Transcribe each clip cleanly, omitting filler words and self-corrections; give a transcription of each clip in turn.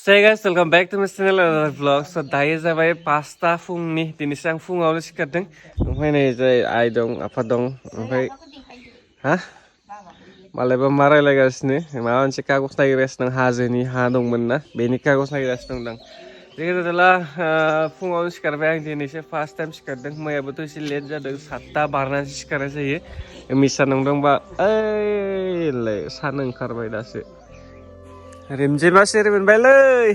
Hey guys, welcome back to my channel vlog. So dayo जाबाय 5टा फुंनि दिनैसो आं फुङावनो सिखारदों. ओमफ्राय नै जाय आइ दं आफा दं ओमफ्राय हा मालायबा मा रायलायगासिनो माबा मोनसे कागज नागिरगासिनो हाजोनि हा दंमोन ना बेनि कागज नागिरगासिनो दं जेला फुङावनो सिखारबाय आं दिनैसो फार्स्ट टाइम सिखारदों मैयाबोथ' एसे लेट जादों 7टा बारनानैसो सिखारनाय जायो मिसा नंदोंबा ओइ सान ओंखारबाय दासो रिमजिमा सिरि मोनबायलै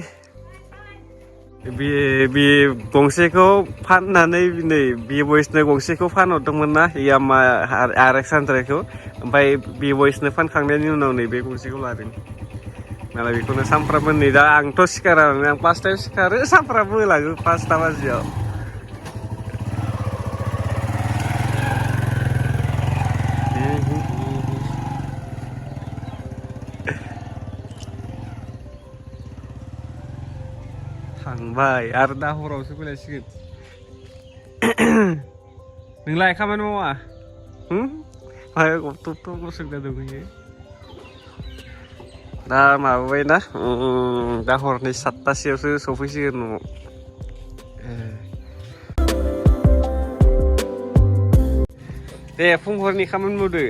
बे गंसेखौ फाननानै नै बि बयसनो गंसेखौ फानहरदोंमोन ना यामा RX 100खौ ओमफ्राय बि बयसनो फानखांनायनि उनाव नै बे गंसेखौ लादों नालाय बेखौनो सानफ्रामबो नै दा आंथ' सिखारा आं 5टायाव सिखारो सानफ्रामबो होलाङो 5टा बाजियाव थांबाय आरो दा हरावसो फैलायसिगोन नोंलाय खामानि मावा गथ' गसंना दंहैयो दा माबाबाय ना दा हरनि 7टासोआवसो सफैसिगोन न'आव दे फुं हरनि खामानि मावदो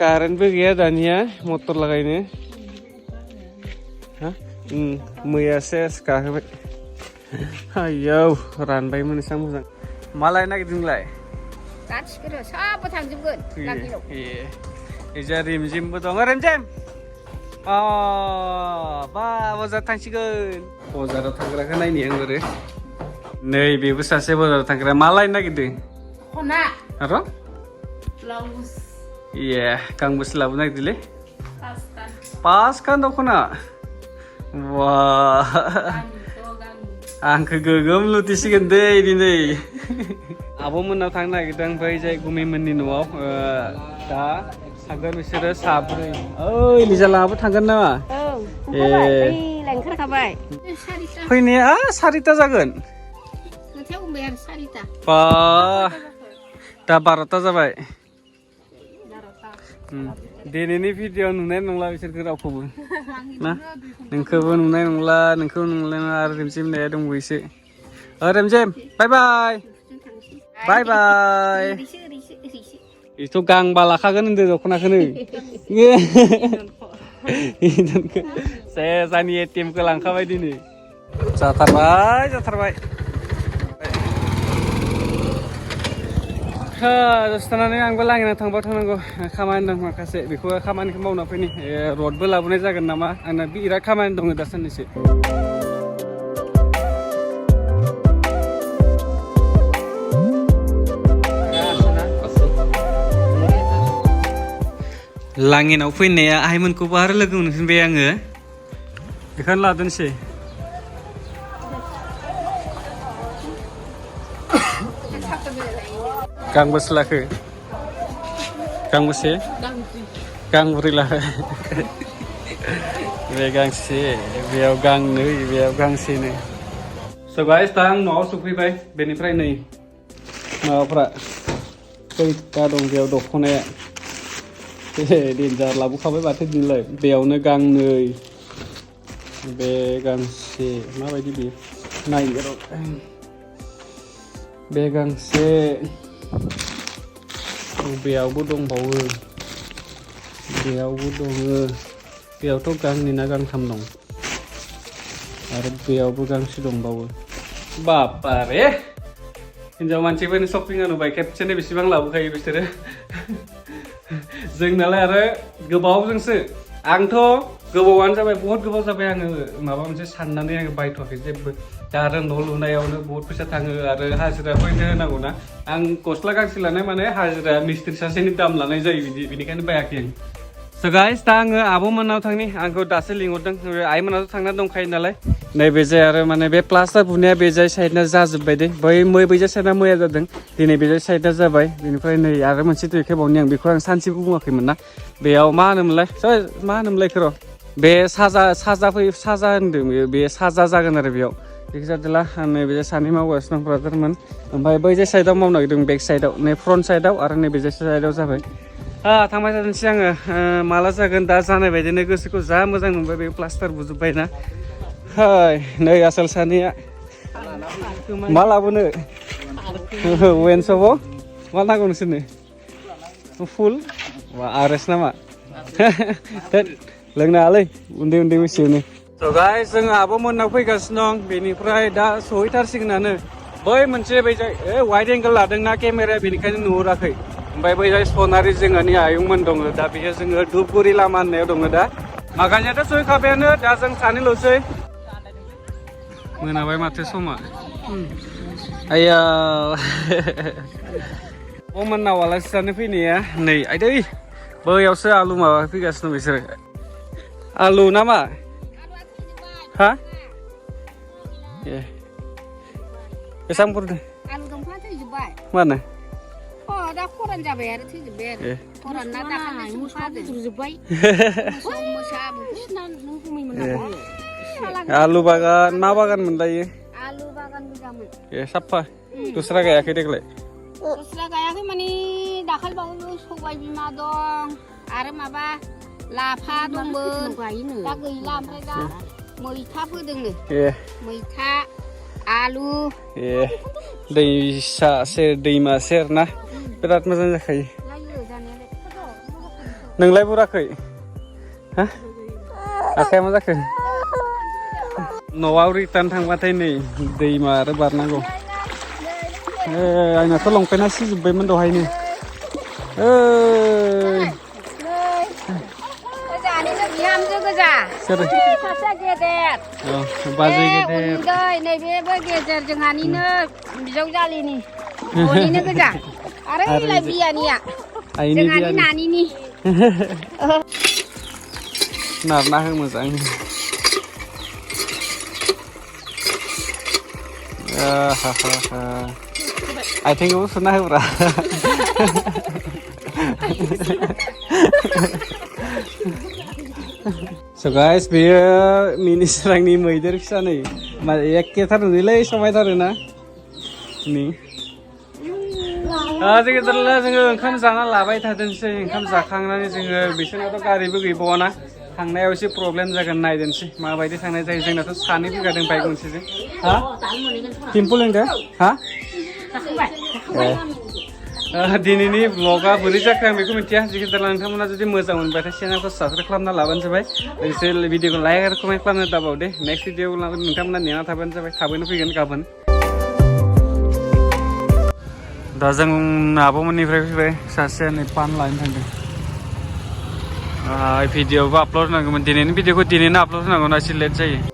कारेन्टबो गैया दानिया मटर लागायनो मैयासो गाहोबाय आयौ रानबायमोन एसां मोजां मा लायनो नागिरदों नोंलाय गासिबो सबबो थांजोबगोन लांगियाव एजा रिमजिमबो दं रिमजिम बा बाजार थांसिगोन बाजाराव थांग्राखौ नायनि आं बोरै नै बेबो सासे बाजाराव थांग्रा मा लायनो नागिरदों खना आरो ब्लाउस गांबेसे लाबोनो नागिरदोंलै 5खान दख'ना Wah, angke gegem lutisikan deh ini. Abo menau tang lagi tang bayi jai gumi meni nuau. Da, agar misalnya sabri. Oh, ini jalan apa tanggan nama? Oh, lengkar kabai. Ini sarita jagan. Nanti aku bayar sarita. Da barata jabai. दिनैनि video नुनाय नंला बिसोरखौ रावखौबो ना नोंखौबो नुनाय नंला नोंखौ नुनाय आरो रिमजिम होननाया दंबावोसो रिमजिम बाय बाय बाय बाय बेथ' गांबा लाखागोन होनदों दख'नाखौनो से जानि एटिएमखौ लांखाबाय दिनै जाथारबाय दसे थानानै आंबो लांगिना थांबा थांनांगौ खामानि दं माखासे बेखौ खामानिखौ मावना फैनि रडबो लाबोनाय जागोन नामा आंना बिराद खामानि दङ दा साननैसो लांगिनाव फैनाया आइमोनखौबो आरो लोगो मोनफिनबाय आङो बेखौनो लादोंसै गांबेसे लाखो गांबेसे गांब्रै लाखो बे गांसे बेयाव गांनै बेयाव गांसेनो स' गाइस दा आं न'आव सफैबाय बेनिफ्राय नै माबाफ्रा खैथा दं बेयाव दख'नाया देन्जार लाबोखाबाय माथो दिनैलाय बेयावनो गांनै बे गांसे माबायदि बेयो नायनो र' बे गांसे बेयावबो दंबावो बेयावबो दङ बेयावथ' गांनै ना गांथाम दं आरो बेयावबो गांसे दंबावो बापारे हिनजाव मानसिफोरनि शपिंआ नुबाय खेबसेनो बेसेबां लाबोखायो बिसोरो जोंनालाय आरो गोबावजोंसो आंथ' गोबावानो जाबाय बहुत गोबाव जाबाय आङो माबा मोनसे साननानै आङो बायथ'वाखै जेबो दा आरो न' लुनायावनो बहुत फैसा थाङो आरो हाजिरा फैनो होनांगौ ना आं गस्ला गांसे लानाय माने हाजिरा मिस्ट्रि सासेनि दाम लानाय जायो बिनिखायनो बायाखै आं स' गाइस दा आङो आब'मोननाव थांनि आंखौ दासो लिंहरदों आइमोनाथ' थांना दंखायो नालाय नैबे जाय आरो माने बे प्लास्टार बुनाया बे जाय साइडना जाजोब्बाय दे बै जाय साइडना मैया जादों दिनै बे जाय साइडना जाबाय बेनिफ्राय नै आरो मोनसे देखायबावनि आं बेखौ आं सानसेबो बुङाखैमोन ना बेयाव मा होनोमोनलाय मा होनोमोनलाय र' बे साजा होनदों बे साजा जागोन आरो बेयाव बेखौ जादोंला नैबे जे सानै मावगासिनो दं ब्रादारमोन ओमफ्राय बै जे साइडआव मावनो नागिरदों बेक साइडआव नै फ्रन्ट साइडआव आरो नैबे जे साइडआव जाबाय थांबाय थादोंसै आङो माला जागोन दा जानाय बायदिनो गोसोखौ जा मोजां मोनबाय बे प्लास्टार बुजोब्बाय ना हाय नै आसोल सानैया मा लाबोनो वेन सपआव मा नांगौ नोंसोरनो फुल आरेस नामा लोंनो हालै उन्दै उन्दै बैसोआवनो स' गाइस जों आब'मोननाव फैगासिनो दं बेनिफ्राय दा सहैथारसिगोनानो बै मोनसे बैजाय वाइड एंगल लादोंना केमेराया बेनिखायनो नुहुराखै ओमफ्राय बैजाय सनारि जोंहानि आयंमोन दङ दा बेयो जोङो धुपगुरि लामा होननायाव दङ दा माखानियाथ' सहैखाबायानो दा जों सानैल'सै मोनाबाय माथो समा आया अमोननाव आलासि जानो फैनाया नै आइदै बैयावसो आलु माबा फैगासिनो दं बिसोरो आलु नामा हा ए बेसेबां बुरदों आलु दंफाङा थैजोब्बाय मानो दा खरान जाबाय आरो थैजोब्बाय आरो खरान ना दाखालि मोसा जोबजोब्बाय मोसा नों गुमैमोन आलु बागान मा बागान मोनलायो आलु बागान गोजामोन ए साफा दस्रा गायाखै देग्लाय दस्रा गायाखै माने दाखालि बावैल' सबाय बिमा दं आरो माबा लाफा दंमोन दा गैला ओमफ्राय दा मैथा फोदोंनो मैथा आलु ए दैसा सेर दैमा सेर ना बिराद मोजां जाखायो नोंलाय बुराखै हा आखाया मा जाखो न'आव रिटार्न थांबाथाय नै दैमा आरो बारनांगौ आंनाथ' लंपेन्टआ सिजोब्बायमोन दहायनो बाजै गेदेर नैबेबो गेजेर जोंहानिनो बिजावजालिनि न'निनो गोजा आरो इलाय बियानिया जोंहानि नानिनि नारना हो मोजां आथिंखौबो सुना होब्रा स' गाइस बेयो मिनिस्रांनि मैदेर फिसा नै एखेथार नुयोलै समायथारोना नै जोङो ओंखाम जाना लाबाय थादोंसै ओंखाम जाखांनानै जोङो बिसोरनाथ' गारिबो गैबावाना थांनायाव एसे प्रब्लेम जागोन नायदोंसै माबायदि थांनाय जायो जोंनाथ' सानै फैखादों बाइक गंसेजों हा टेम्पु लेंदों हा दिनैनि ब्लगा बोरै जाखो आं बेखौ मिथिया जिखिजाया नोंथांमोना जुदि मोजां मोनबाथाय चेनेलखौ साबसक्राइब खालामना लाबानो जाबाय लोगोसे भिडिअखौ लाइक आरो कमेन्ट खालामनो दाबाव दे नेक्स्ट भिडिअ नोंथांमोना नेना थाबानो जाबाय थाबैनो फैगोन गाबोन दा जों आब'मोननिफ्राय फैबाय सासेया नै पान लानो थांदों भिडिअबो आपल'ड होनांगौमोन दिनैनि भिडिअखौ दिनैनो आपल'ड होनांगौ ना एसे लेट जायो